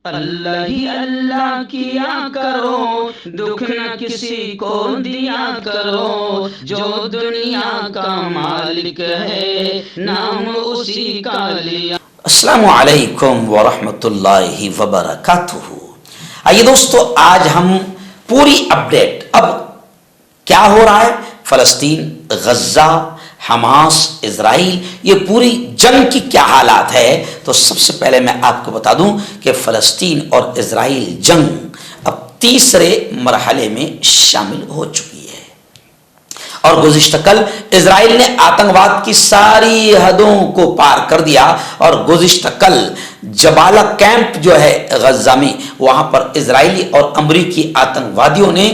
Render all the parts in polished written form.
اللہ ہی اللہ کیا کرو، دکھ نہ کسی کو دیا کرو، جو دنیا کا مالک ہے نام اسی کا لیا۔ السلام علیکم ورحمۃ اللہ وبرکاتہ۔ آئیے دوستو، آج ہم پوری اپڈیٹ، اب کیا ہو رہا ہے فلسطین، غزہ، حماس، اسرائیل، یہ پوری جنگ کی کیا حالات ہے، تو سب سے پہلے میں آپ کو بتا دوں کہ فلسطین اور اسرائیل جنگ اب تیسرے مرحلے میں شامل ہو چکی ہے، اور گزشتہ کل اسرائیل نے آتنکواد کی ساری حدوں کو پار کر دیا، اور گزشتہ کل جبالہ کیمپ جو ہے غزہ میں، وہاں پر اسرائیلی اور امریکی آتنکوادیوں نے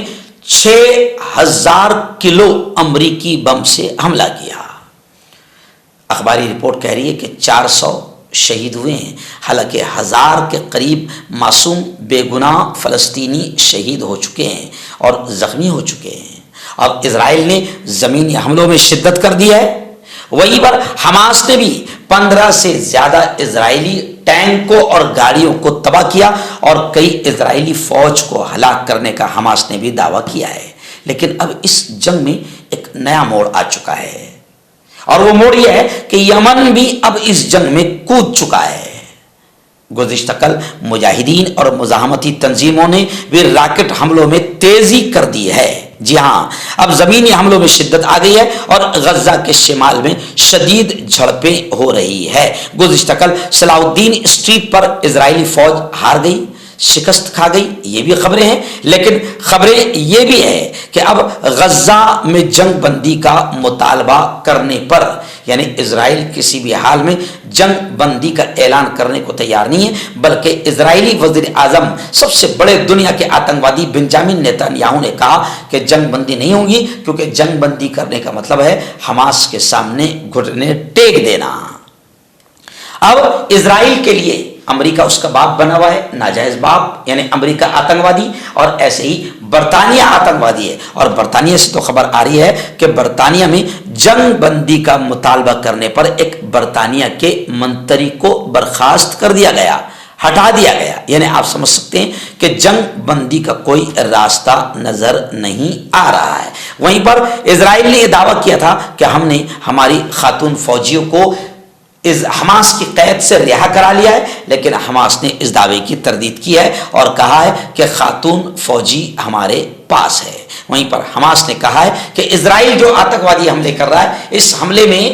6000 کلو امریکی بم سے حملہ کیا۔ اخباری رپورٹ کہہ رہی ہے کہ 400 شہید ہوئے ہیں، حالانکہ 1000 کے قریب معصوم بے گناہ فلسطینی شہید ہو چکے ہیں اور زخمی ہو چکے ہیں۔ اب اسرائیل نے زمینی حملوں میں شدت کر دی ہے، وہیں پر حماس نے بھی 15 سے زیادہ اسرائیلی ٹینکوں اور گاڑیوں کو تباہ کیا، اور کئی اسرائیلی فوج کو ہلاک کرنے کا حماس نے بھی دعویٰ کیا ہے۔ لیکن اب اس جنگ میں ایک نیا موڑ آ چکا ہے، اور وہ موڑ یہ ہے کہ یمن بھی اب اس جنگ میں کود چکا ہے۔ گزشتہ کل مجاہدین اور مزاحمتی تنظیموں نے بھی راکٹ حملوں میں تیزی کر دی ہے۔ جی ہاں، اب زمینی حملوں میں شدت آ گئی ہے، اور غزہ کے شمال میں شدید جھڑپیں ہو رہی ہے۔ گزشتہ کل صلاح الدین اسٹریٹ پر اسرائیلی فوج ہار گئی، شکست کھا گئی، یہ بھی خبریں ہیں۔ لیکن خبریں یہ بھی ہے کہ اب غزہ میں جنگ بندی کا مطالبہ کرنے پر، یعنی اسرائیل کسی بھی حال میں جنگ بندی کا اعلان کرنے کو تیار نہیں ہے، بلکہ اسرائیلی وزیر اعظم، سب سے بڑے دنیا کے آتنکوادی بنجامن نیتن یاہو نے کہا کہ جنگ بندی نہیں ہوگی، کیونکہ جنگ بندی کرنے کا مطلب ہے حماس کے سامنے گھٹنے ٹیک دینا۔ اب اسرائیل کے لیے امریکہ اس کا باپ بنا ہوا ہے، ناجائز باپ، یعنی امریکہ آتنکوادی، اور ایسے ہی برطانیہ آتنکوادی ہے، اور برطانیہ سے تو خبر آ رہی ہے کہ برطانیہ میں جنگ بندی کا مطالبہ کرنے پر ایک برطانیہ کے منتری کو برخاست کر دیا گیا، ہٹا دیا گیا، یعنی آپ سمجھ سکتے ہیں کہ جنگ بندی کا کوئی راستہ نظر نہیں آ رہا ہے۔ وہیں پر اسرائیل نے یہ دعویٰ کیا تھا کہ ہم نے ہماری خاتون فوجیوں کو حماس کی قید سے رہا کرا لیا ہے، لیکن حماس نے اس دعوے کی تردید کی ہے اور کہا ہے کہ خاتون فوجی ہمارے پاس ہے۔ وہیں پر حماس نے کہا ہے کہ اسرائیل جو آتنکوادی حملے کر رہا ہے، اس حملے میں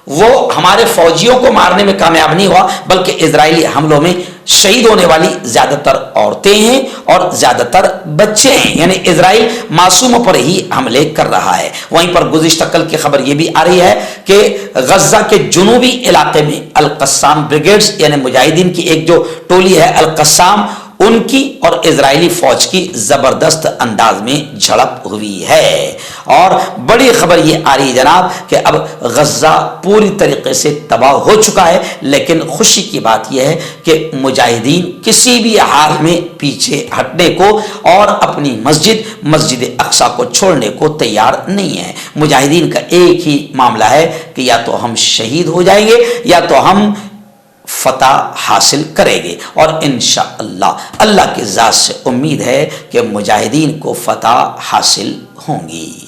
وہ ہمارے فوجیوں کو مارنے میں کامیاب نہیں ہوا، بلکہ اسرائیلی حملوں میں شہید ہونے والی زیادہ تر عورتیں ہیں اور زیادہ تر بچے ہیں، یعنی اسرائیل معصوموں پر ہی حملے کر رہا ہے۔ وہیں پر گزشتہ کل کی خبر یہ بھی آ رہی ہے کہ غزہ کے جنوبی علاقے میں القسام بریگیڈز، یعنی مجاہدین کی ایک جو ٹولی ہے القسام، ان کی اور اسرائیلی فوج کی زبردست انداز میں جھڑپ ہوئی ہے۔ اور بڑی خبر یہ آ رہی ہے جناب کہ اب غزہ پوری طریقے سے تباہ ہو چکا ہے، لیکن خوشی کی بات یہ ہے کہ مجاہدین کسی بھی حال میں پیچھے ہٹنے کو اور اپنی مسجد اقصی کو چھوڑنے کو تیار نہیں ہے۔ مجاہدین کا ایک ہی معاملہ ہے کہ یا تو ہم شہید ہو جائیں گے یا تو ہم فتح حاصل کریں گے، اور انشاءاللہ اللہ کی ذات سے امید ہے کہ مجاہدین کو فتح حاصل ہوں گی۔